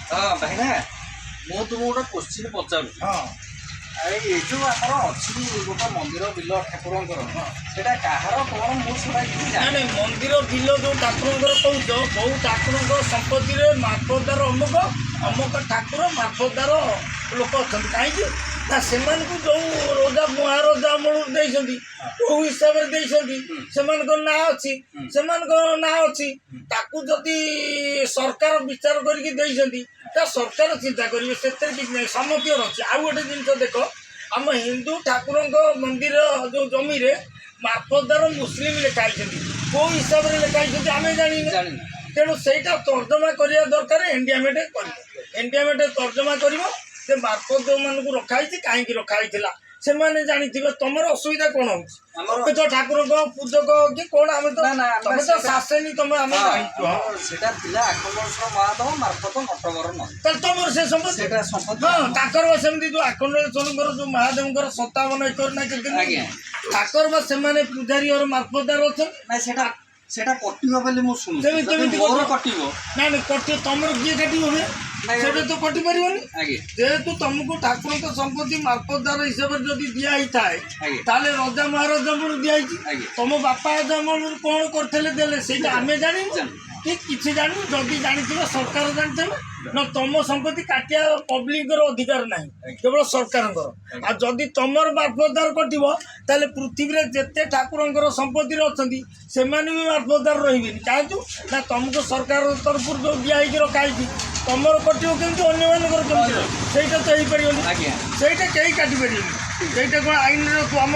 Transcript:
हाँ भाईना मु तुमको गोटे क्वेश्चन पचार हाँ ये जो आमर अच्छी गोटे मंदिर बिल ठाकुर सेटा कहार कौन मुझे ना नहीं मंदिर बिल जो ठाकुर कौच कौ ठाकुर संपत्ति मार्फतदार अमुक अमुक ठाकुर मार्फतदार लोक अच्छा कहीं ना से जो रजा महाराजा अमल देती कौ हिसाब से ना अच्छी से ना अच्छी ताकू जदि सरकार विचार करके सरकार चिंता करेंगे से किसी नहीं समतियर अच्छे आउ गोटे जिन देख आम हिंदू ठाकुर मंदिर जो जमी मार्फतदार मुस्लिम लिखाई कौ हिसाब से लिखाई आम जानी तेणु सहीटा तर्जमा करने दरकार एंडियामेट एंडियामेट तर्जमा कर मार्फत जो मानक रखाई कहीं रखाई से मैंने जानी तुम असुविधा कौन हो तो ठाकुर पूजक कि कौन आम तो तो शासेनी तुम आम तुम से संपत्ति हाँ ताकर सेमती जो आखंडेश्वर जो महादेव 57 एकर ना के ताकर से पूजारी और मार्फतदार अच्छा सेटा कटिबो बोली मु सुनु मोर कटिबो ना ना कटियो तमर किए काटिबो बे सेटा तो कटि परिबोनी आगे जेहेतु तुमको ठाकुर का संपत्ति मार्फतदार हिसाब से जदि दिया ही थाए ताले राजा महाराजा मन दिया ही तुम बापा राजा मन कोन करथले देले सेटा आमे जानि कि किछि जानि जदि जानिथिबो सरकार जानिथिबो न तुम संपत्ति काटिया पब्लिक अधिकार ना केवल सरकार आ जदि तुमर मार्फतदार कटिबो ताले पृथ्वी रे जेते ठाकुर संपत्ति अच्छी से मार्फतदार रही कहतु ना तुमको सरकार तरफ जो दिखाई रखाई तुमर कटो केमती अन्य मानकर तो हो पार से कहीं काटि पारे से कौन आईन आम